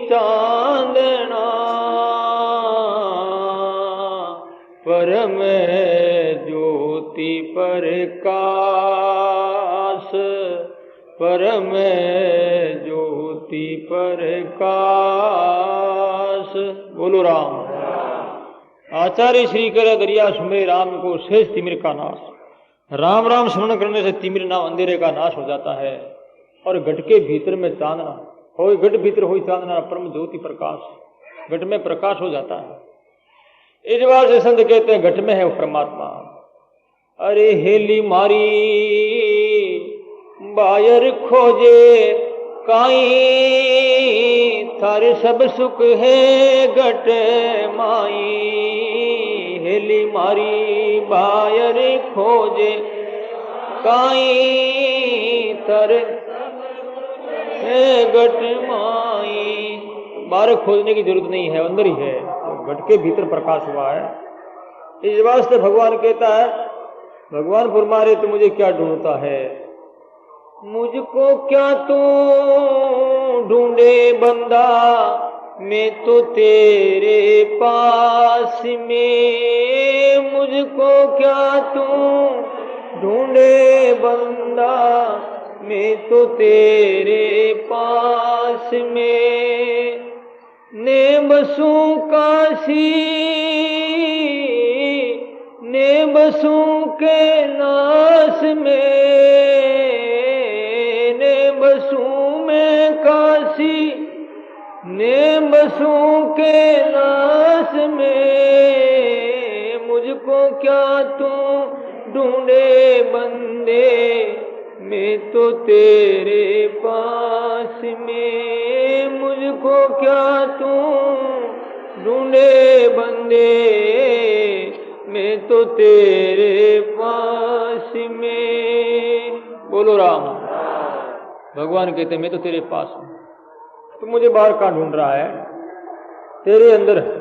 चांदना परम ज्योति प्रकाश, परम ज्योति प्रकाश। बोलो राम। आचार्य श्री कर दरिया सुमे राम को शेष तिमिर का नाश। राम राम स्मरण करने से तिमिर नाम अंधेरे का नाश हो जाता है। और घट के भीतर में चांदना हो, घट भीतर हो चांदना परम ज्योति प्रकाश, घट में प्रकाश हो जाता है। इस बार से संत कहते हैं घट में है वो परमात्मा। अरे हेली मारी बायर खोजे काई, थारे सब सुख है घट माई। हेली मारी बायर खोजे काई, थारे घट माई। बाहर खोजने की जरूरत नहीं है, अंदर ही है, घट के भीतर प्रकाश हुआ है। इस वास्ते भगवान कहता है, भगवान फरमारे तो मुझे क्या ढूंढता है, मुझको क्या तू ढूंढे बंदा, मैं तो तेरे पास में। मुझको क्या तू ढूंढे बंदा, मैं तो तेरे पास में। ने बसूं काशी ने बसूं कैलाश में, ने बसूं मैं काशी ने बसूं कैलाश में। मुझको क्या तू ढूंढे बंदे, मैं तो तेरे पास में। मुझको क्या तू ढूंढे बंदे, मैं तो तेरे पास में। बोलो राम। भगवान कहते मैं तो तेरे पास हूं, तू मुझे बाहर कहां ढूंढ रहा है, तेरे अंदर है,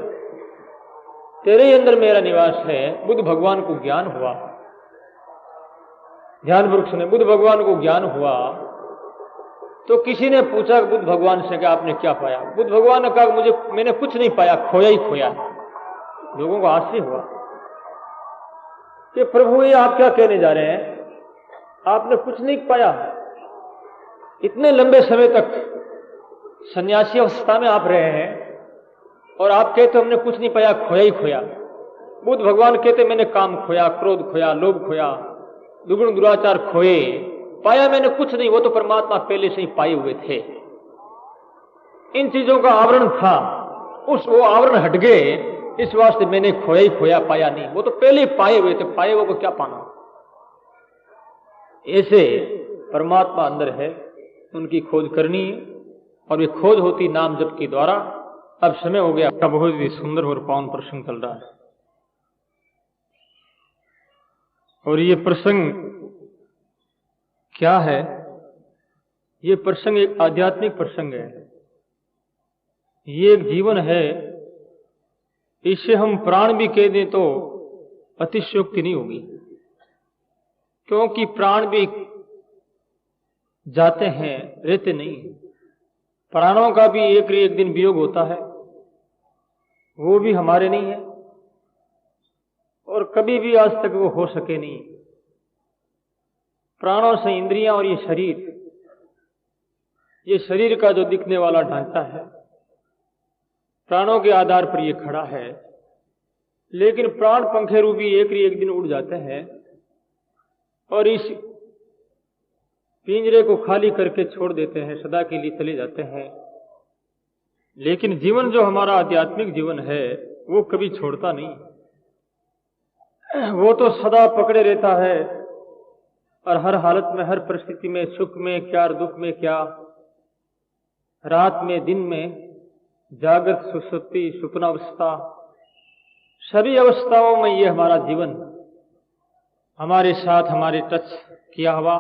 तेरे अंदर मेरा निवास है। बुद्ध भगवान को ज्ञान हुआ, ध्यानपूर्वक सुने, बुद्ध भगवान को ज्ञान हुआ तो किसी ने पूछा बुद्ध भगवान से कि आपने क्या पाया। बुद्ध भगवान ने कहा मैंने कुछ नहीं पाया, खोया ही खोया। लोगों को आश्चर्य हुआ कि प्रभु ये आप क्या कहने जा रहे हैं, आपने कुछ नहीं पाया। इतने लंबे समय तक सन्यासी अवस्था में आप रहे हैं और आप कहते हमने कुछ नहीं पाया, खोया ही खोया। बुद्ध भगवान कहते मैंने काम खोया, क्रोध खोया, लोभ खोया, दुगुण दुराचार खोए, पाया मैंने कुछ नहीं। वो तो परमात्मा पहले से ही पाए हुए थे। इन चीजों का आवरण था, वो आवरण हट गए, इस वास्ते मैंने खोया ही खोया, पाया नहीं। वो तो पहले ही पाए हुए थे, पाए हुए को क्या पाना। ऐसे परमात्मा अंदर है, उनकी खोज करनी है और ये खोज होती नाम जप के द्वारा। अब समय हो गया का बहुत ही सुंदर और पावन प्रसंग चल रहा है और ये प्रसंग क्या है, ये प्रसंग एक आध्यात्मिक प्रसंग है, ये एक जीवन है। इसे हम प्राण भी कह दें तो अतिशयोक्ति नहीं होगी, क्योंकि प्राण भी जाते हैं, रहते नहीं। प्राणों का भी एक दिन वियोग होता है, वो भी हमारे नहीं है और कभी भी आज तक वो हो सके नहीं। प्राणों से इंद्रियां और ये शरीर का जो दिखने वाला ढांचा है, प्राणों के आधार पर ये खड़ा है। लेकिन प्राण पंखे रूपी एक दिन उड़ जाते हैं और इस पिंजरे को खाली करके छोड़ देते हैं, सदा के लिए चले जाते हैं। लेकिन जीवन जो हमारा आध्यात्मिक जीवन है वो कभी छोड़ता नहीं, वो तो सदा पकड़े रहता है और हर हालत में, हर परिस्थिति में, सुख में क्या, दुख में क्या, रात में, दिन में, जागृत सुषुप्ति, स्वप्नावस्था, सभी अवस्थाओं में ये हमारा जीवन हमारे साथ, हमारे टच किया हुआ,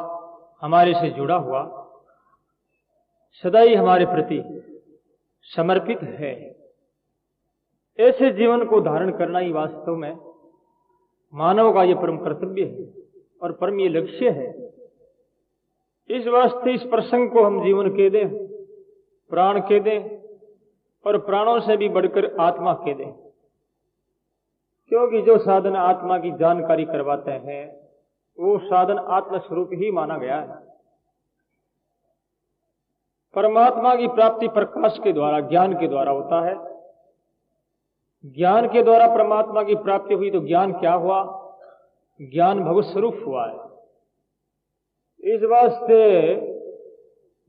हमारे से जुड़ा हुआ, सदा ही हमारे प्रति समर्पित है। ऐसे जीवन को धारण करना ही वास्तव में मानव का ये परम कर्तव्य है और परम ये लक्ष्य है। इस वास्ते इस प्रसंग को हम जीवन कह दें, प्राण कह दें, और प्राणों से भी बढ़कर आत्मा कह दें, क्योंकि जो साधन आत्मा की जानकारी करवाते हैं वो साधन आत्मस्वरूप ही माना गया है। परमात्मा की प्राप्ति प्रकाश के द्वारा, ज्ञान के द्वारा होता है। ज्ञान के द्वारा परमात्मा की प्राप्ति हुई तो ज्ञान क्या हुआ? ज्ञान भगवत स्वरूप हुआ है। इस वास्ते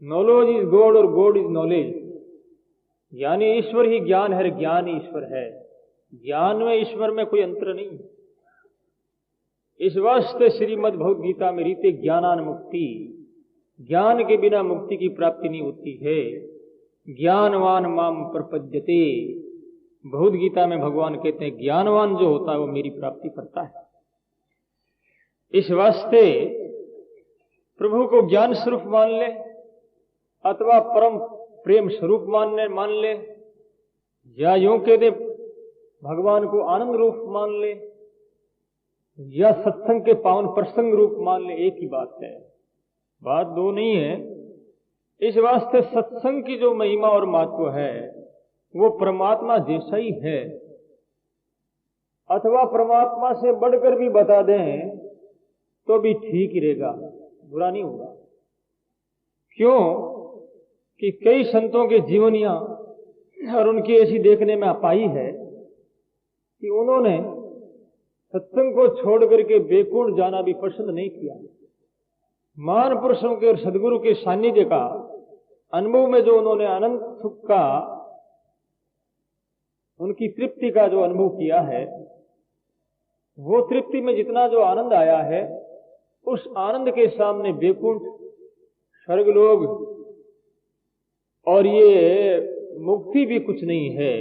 नॉलेज इज गॉड और गॉड इज नॉलेज, यानी ईश्वर ही ज्ञान है, ज्ञान ही ईश्वर है। ज्ञान में ईश्वर में कोई अंतर नहीं। इस वास्ते श्रीमद् भगवद गीता में रीते ज्ञानान मुक्ति, ज्ञान के बिना मुक्ति की प्राप्ति नहीं होती है। ज्ञानवान माम प्रपद्यते, भगवद गीता में भगवान कहते हैं ज्ञानवान जो होता है वो मेरी प्राप्ति करता है। इस वास्ते प्रभु को ज्ञान स्वरूप मान ले अथवा परम प्रेम स्वरूप मान ले, या यूं कह दे भगवान को आनंद रूप मान ले, या सत्संग के पावन प्रसंग रूप मान ले, एक ही बात है, बात दो नहीं है। इस वास्ते सत्संग की जो महिमा और महत्व है वो परमात्मा जैसा ही है, अथवा परमात्मा से बढ़कर भी बता दें तो भी ठीक ही रहेगा, बुरा नहीं होगा। क्यों कि कई संतों के जीवनियां और उनकी ऐसी देखने में पाई है कि उन्होंने सत्संग को छोड़ करके बेकुंठ जाना भी पसंद नहीं किया। महान पुरुषों के और सदगुरु के सानिध्य का अनुभव में जो उन्होंने अनंत सुख का, उनकी तृप्ति का जो अनुभव किया है, वो तृप्ति में जितना जो आनंद आया है उस आनंद के सामने बेकुंठ, स्वर्गलोक और ये मुक्ति भी कुछ नहीं है।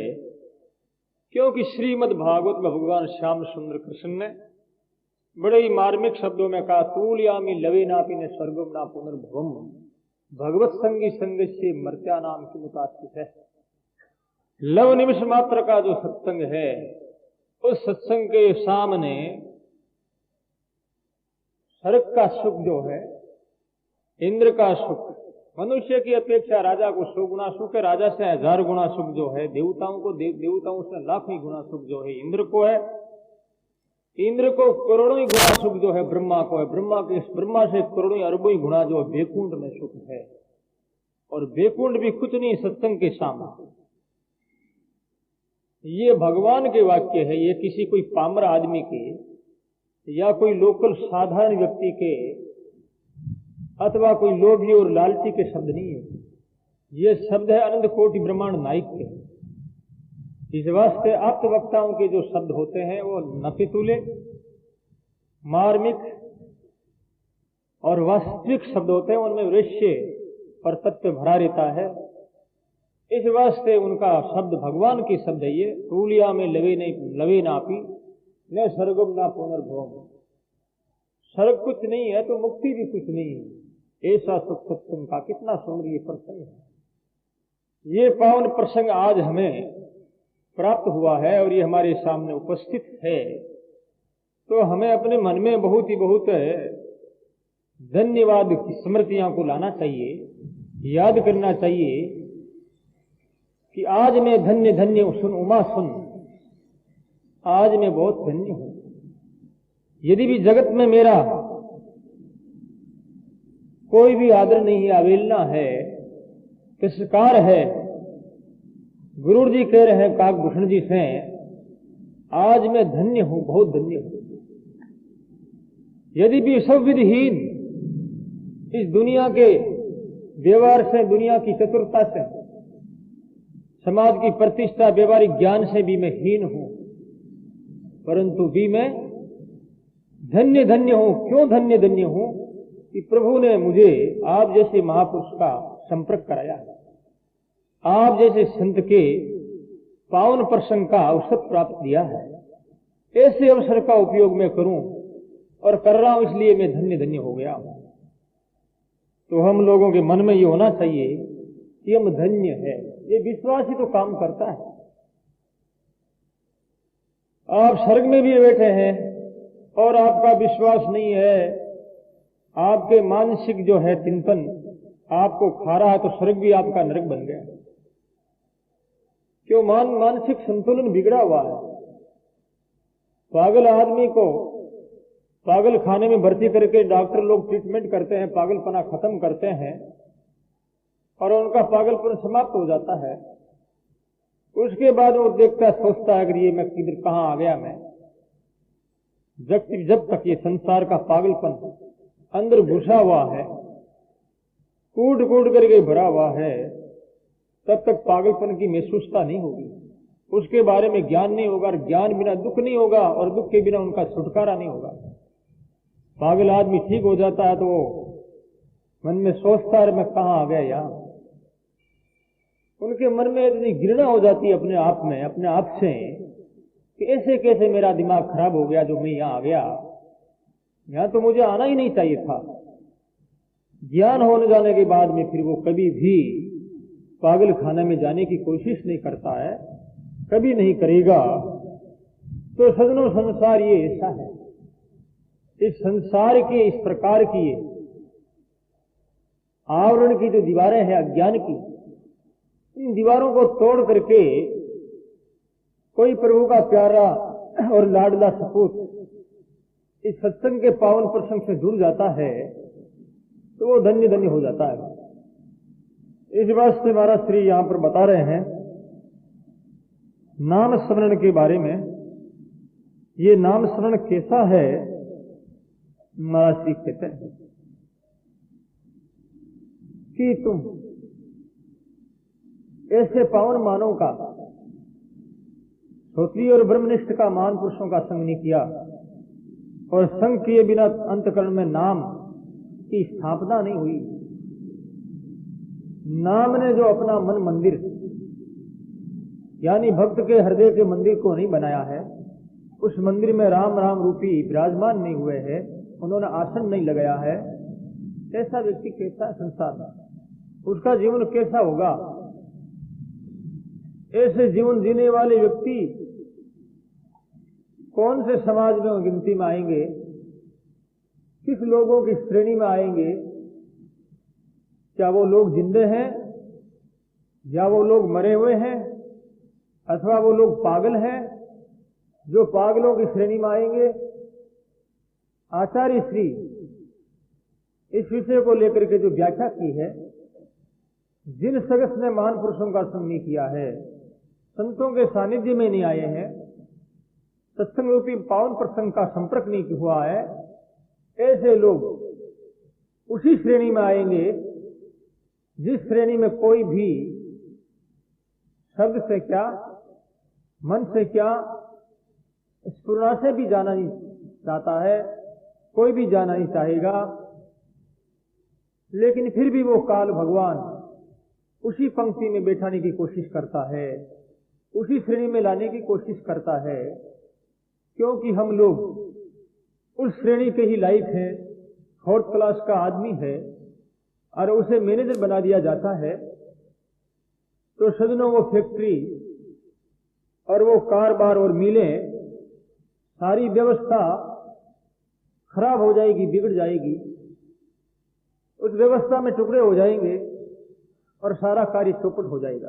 क्योंकि श्रीमद् भागवत में भगवान श्याम सुंदर कृष्ण ने बड़े ही मार्मिक शब्दों में कहा, तूलयामी लवे नापी ने स्वर्गम ना पुनर्भवम, भगवत संगी संग से मर्त्या नाम की मुतासित है। लव निमिष मात्र का जो सत्संग है उस सत्संग के सामने स्वर्ग का सुख जो है, इंद्र का सुख, मनुष्य की अपेक्षा राजा को 100 गुना सुख है, राजा से 1000 गुना सुख जो है, देवताओं को देवताओं से लाखों गुना सुख जो है इंद्र को है, इंद्र को करोड़ों ही गुना सुख जो है ब्रह्मा को है, ब्रह्मा से करोड़ों ही अरबों ही गुना जो है बेकुंठ में सुख है। और बेकुंठ भी कुछ नहीं सत्संग के सामने। ये भगवान के वाक्य है, ये किसी कोई पामर आदमी के या कोई लोकल साधारण व्यक्ति के अथवा कोई लोभी और लालची के शब्द नहीं है। ये शब्द है अनंत कोटि ब्रह्मांड नायक के। इस वास्ते आप्त वक्ताओं के जो शब्द होते हैं वो नपितुल्य, मार्मिक और वास्तविक शब्द होते हैं, उनमें रहस्य और तत्व भरा रहता है। इस वास्ते उनका शब्द भगवान के शब्द है। ये तूलिया में लवे नापी न स्वर्गम ना पुनर्भवम, स्वर्ग कुछ नहीं है तो मुक्ति भी कुछ नहीं है। ऐसा सुख सत्संग का कितना सुंदर ये प्रसंग है। ये पावन प्रसंग आज हमें प्राप्त हुआ है और ये हमारे सामने उपस्थित है, तो हमें अपने मन में बहुत ही बहुत धन्यवाद की स्मृतियां को लाना चाहिए, याद करना चाहिए कि आज मैं धन्य धन्य सुन उमा सुन, आज मैं बहुत धन्य हूं। यदि भी जगत में मेरा कोई भी आदर नहीं है, अवेलना है, तिरस्कार है, गुरु जी कह रहे हैं काकभूषण जी से, आज मैं धन्य हूं, बहुत धन्य हूं। यदि भी सब विधिहीन इस दुनिया के व्यवहार से, दुनिया की चतुरता से, समाज की प्रतिष्ठा, व्यवहारिक ज्ञान से भी मैं हीन हूं, परंतु भी मैं धन्य धन्य हूं। क्यों धन्य धन्य हूं? कि प्रभु ने मुझे आप जैसे महापुरुष का संपर्क कराया है, आप जैसे संत के पावन प्रसंग का अवसर प्राप्त किया है। ऐसे अवसर का उपयोग मैं करूं और कर रहा हूं, इसलिए मैं धन्य धन्य हो गया हूं। तो हम लोगों के मन में ये होना चाहिए कि हम धन्य है। ये विश्वास ही तो काम करता है। आप स्वर्ग में भी बैठे हैं और आपका विश्वास नहीं है, आपके मानसिक जो है चिंतन आपको खा रहा है, तो स्वर्ग भी आपका नरक बन गया। कि वो मानसिक संतुलन बिगड़ा हुआ है। पागल आदमी को पागल खाने में भर्ती करके डॉक्टर लोग ट्रीटमेंट करते हैं, पागलपना खत्म करते हैं और उनका पागलपन समाप्त हो जाता है। उसके बाद वो देखता है, सोचता है कि ये मैं किधर कहां आ गया मैं। जब तक ये संसार का पागलपन अंदर घुसा हुआ है, कूट कूट करके भरा हुआ है, तब तक पागलपन की महसूसता नहीं होगी, उसके बारे में ज्ञान नहीं होगा, और ज्ञान बिना दुख नहीं होगा और दुख के बिना उनका छुटकारा नहीं होगा। पागल आदमी ठीक हो जाता है तो वो मन में सोचता है मैं कहां आ गया यहां। उनके मन में इतनी घृणा हो जाती है अपने आप में, अपने आप से, कि ऐसे कैसे मेरा दिमाग खराब हो गया जो मैं यहां आ गया, यहां तो मुझे आना ही नहीं चाहिए था। ज्ञान होने जाने के बाद में फिर वो कभी भी पागल खाने में जाने की कोशिश नहीं करता है, कभी नहीं करेगा। तो सजनों, संसार ये ऐसा है, इस संसार के इस प्रकार की आवरण की जो दीवारें हैं अज्ञान की, इन दीवारों को तोड़ करके कोई प्रभु का प्यारा और लाडला सपूत इस सत्संग के पावन प्रसंग से जुड़ जाता है तो वो धन्य धन्य हो जाता है। इस बात से महाराज श्री यहां पर बता रहे हैं नाम स्मरण के बारे में। ये नाम स्मरण कैसा है, महाराज श्री कहते हैं कि तुम ऐसे पावन मानव का, श्रोत्रिय और ब्रह्मनिष्ठ का, महान पुरुषों का संग नहीं किया और संग किए बिना अंतकरण में नाम की स्थापना नहीं हुई। नाम ने जो अपना मन मंदिर यानी भक्त के हृदय के मंदिर को नहीं बनाया है, उस मंदिर में राम राम रूपी विराजमान नहीं हुए हैं, उन्होंने आसन नहीं लगाया है, ऐसा व्यक्ति कैसा है संसार में, उसका जीवन कैसा होगा। ऐसे जीवन जीने वाले व्यक्ति कौन से समाज में गिनती में आएंगे, किस लोगों की श्रेणी में आएंगे। क्या वो लोग जिंदे हैं या वो लोग मरे हुए हैं, अथवा वो लोग पागल हैं जो पागलों की श्रेणी में आएंगे। आचार्य श्री इस विषय को लेकर के जो व्याख्या की है, जिन शख्स ने महान पुरुषों का संग नहीं किया है, संतों के सानिध्य में नहीं आए हैं, सत्संग रूपी पावन प्रसंग का संपर्क नहीं हुआ है, ऐसे लोग उसी श्रेणी में आएंगे जिस श्रेणी में कोई भी शब्द से क्या, मन से क्या, स्फुरना से भी जाना नहीं चाहता है, कोई भी जाना नहीं चाहेगा, लेकिन फिर भी वो काल भगवान उसी पंक्ति में बैठाने की कोशिश करता है, उसी श्रेणी में लाने की कोशिश करता है, क्योंकि हम लोग उस श्रेणी के ही लायक हैं। फोर्थ क्लास का आदमी है और उसे मैनेजर बना दिया जाता है, तो सदनों वो फैक्ट्री और वो कारोबार और मिलें, सारी व्यवस्था खराब हो जाएगी, बिगड़ जाएगी, उस व्यवस्था में टुकड़े हो जाएंगे और सारा कार्य चौपट हो जाएगा।